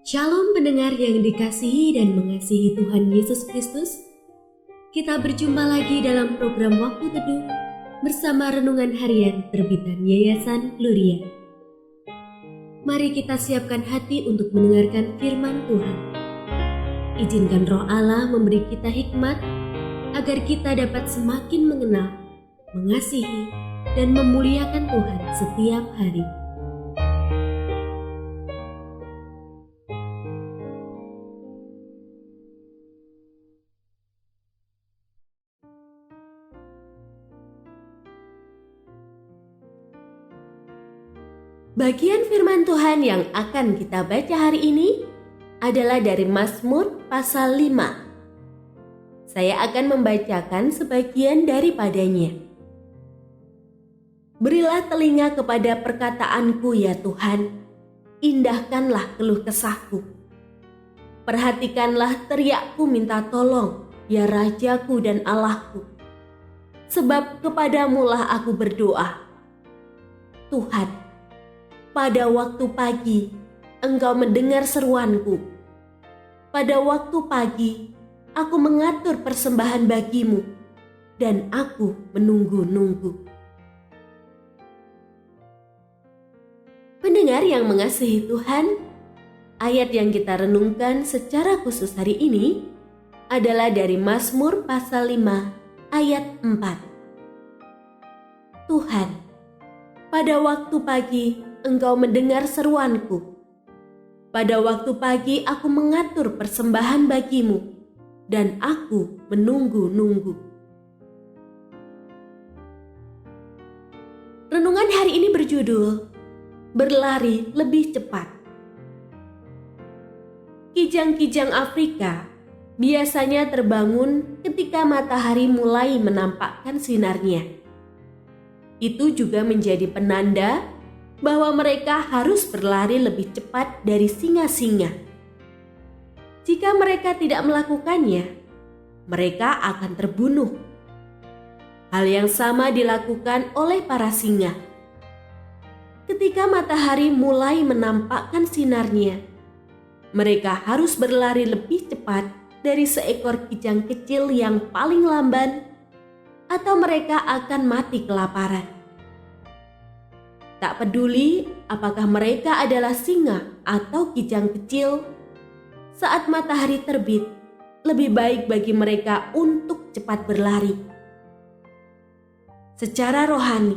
Shalom pendengar yang dikasihi dan mengasihi Tuhan Yesus Kristus. Kita berjumpa lagi dalam program Waktu Teduh bersama Renungan Harian terbitan Yayasan Gloria. Mari kita siapkan hati untuk mendengarkan firman Tuhan. Izinkan Roh Allah memberi kita hikmat agar kita dapat semakin mengenal, mengasihi, dan memuliakan Tuhan setiap hari. Bagian firman Tuhan yang akan kita baca hari ini adalah dari Mazmur pasal 5. Saya akan membacakan sebagian daripadanya. Berilah telinga kepada perkataanku ya Tuhan, indahkanlah keluh kesahku. Perhatikanlah teriakku minta tolong, ya Rajaku dan Allahku. Sebab kepadamulah aku berdoa. Tuhan, pada waktu pagi, Engkau mendengar seruanku. Pada waktu pagi, aku mengatur persembahan bagimu, dan aku menunggu-nunggu. Pendengar yang mengasihi Tuhan, ayat yang kita renungkan secara khusus hari ini adalah dari Mazmur pasal 5 ayat 4. Tuhan, pada waktu pagi, Engkau mendengar seruanku. Pada waktu pagi aku mengatur persembahan bagimu, dan aku menunggu-nunggu. Renungan hari ini berjudul, Berlari Lebih Cepat. Kijang-kijang Afrika biasanya terbangun ketika matahari mulai menampakkan sinarnya. Itu juga menjadi penanda bahwa mereka harus berlari lebih cepat dari singa-singa. Jika mereka tidak melakukannya, mereka akan terbunuh. Hal yang sama dilakukan oleh para singa. Ketika matahari mulai menampakkan sinarnya, mereka harus berlari lebih cepat dari seekor kijang kecil yang paling lamban, atau mereka akan mati kelaparan. Tak peduli apakah mereka adalah singa atau kijang kecil, saat matahari terbit, lebih baik bagi mereka untuk cepat berlari. Secara rohani,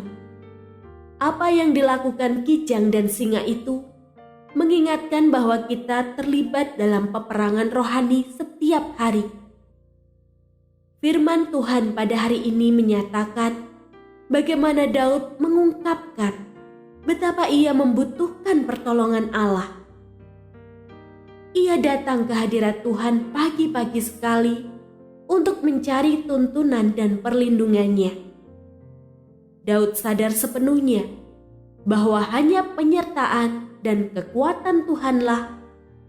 apa yang dilakukan kijang dan singa itu mengingatkan bahwa kita terlibat dalam peperangan rohani setiap hari. Firman Tuhan pada hari ini menyatakan bagaimana Daud mengungkapkan betapa ia membutuhkan pertolongan Allah. Ia datang ke hadirat Tuhan pagi-pagi sekali untuk mencari tuntunan dan perlindungannya. Daud sadar sepenuhnya bahwa hanya penyertaan dan kekuatan Tuhanlah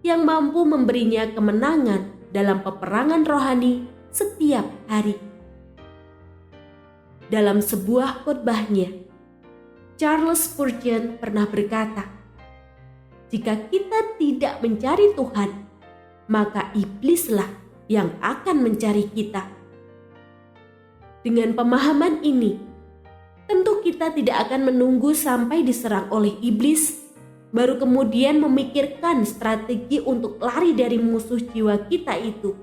yang mampu memberinya kemenangan dalam peperangan rohani setiap hari. Dalam sebuah khotbahnya, Charles Spurgeon pernah berkata, jika kita tidak mencari Tuhan, maka iblislah yang akan mencari kita. Dengan pemahaman ini, tentu kita tidak akan menunggu sampai diserang oleh iblis, baru kemudian memikirkan strategi untuk lari dari musuh jiwa kita itu.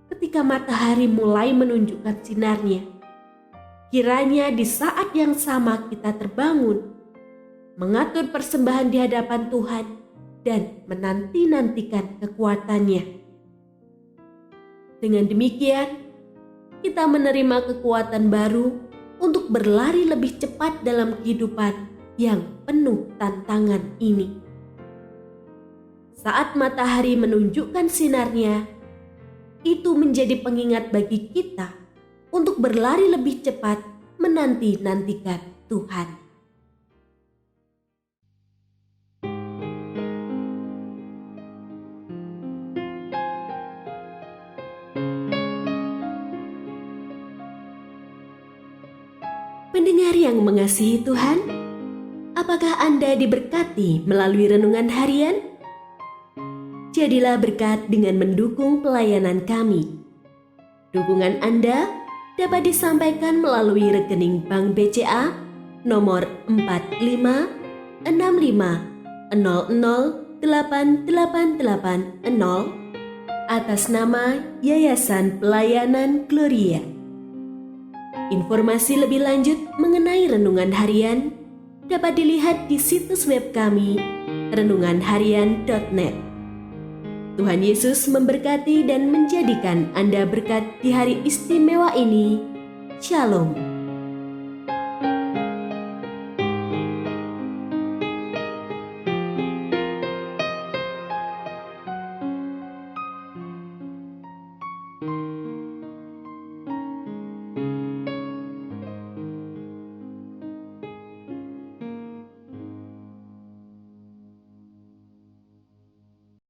Ketika matahari mulai menunjukkan sinarnya, kiranya di saat yang sama kita terbangun, mengatur persembahan di hadapan Tuhan, dan menanti-nantikan kekuatannya. Dengan demikian, kita menerima kekuatan baru untuk berlari lebih cepat dalam kehidupan yang penuh tantangan ini. Saat matahari menunjukkan sinarnya, itu menjadi pengingat bagi kita untuk berlari lebih cepat menanti-nantikan Tuhan. Pendengar yang mengasihi Tuhan, apa Apakah Anda diberkati melalui renungan harian? Jadilah berkat dengan mendukung pelayanan kami. Dukungan Anda dapat disampaikan melalui rekening Bank BCA nomor 4565008880 atas nama Yayasan Pelayanan Gloria. Informasi lebih lanjut mengenai renungan harian dapat dilihat di situs web kami renunganharian.net. Tuhan Yesus memberkati dan menjadikan Anda berkat di hari istimewa ini. Shalom.